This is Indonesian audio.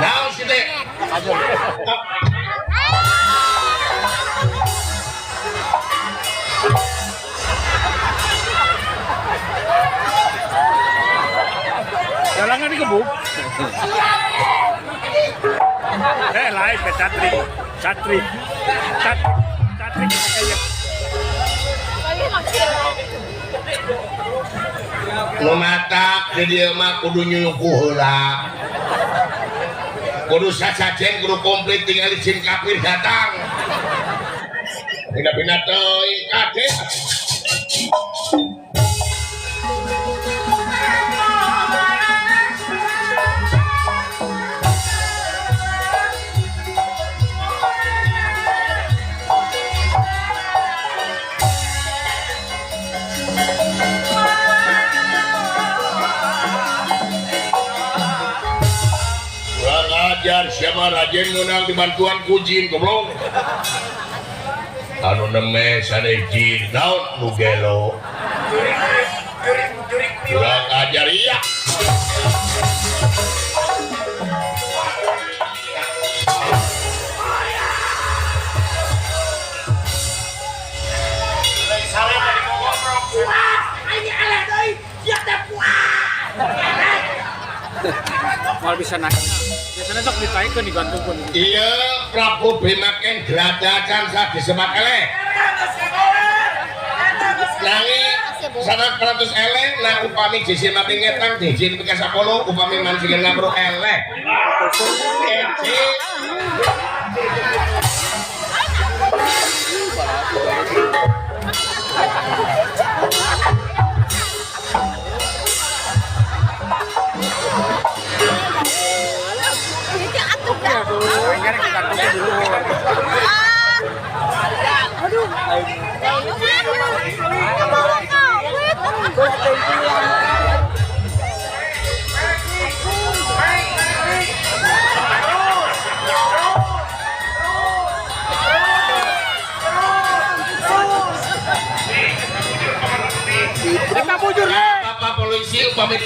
Naon sih teh? Jalangan di gebuk. Lain ke catri. Catri kayak Lumatak di dia mah kudu nyuku heula. Kudu sasajen kudu komplit tinggal izin kafir datang. Pindah-pindah teuing kade. Ajar siapa rajen menang dibantuan kujin goblok anu neme sane jin naon nu gelo kurang ajar iya mal bisa naik. Biasanya sok ditaikkan digantungkan. Iya, Prabu Bimaken geladakan sa disemak eleh. Nangi sangat 100 eleh, nah upami jisin mati ngetang, jisin pika 10, upami mancingin ngabro eleh. Kita bujur. Bapak polisi upami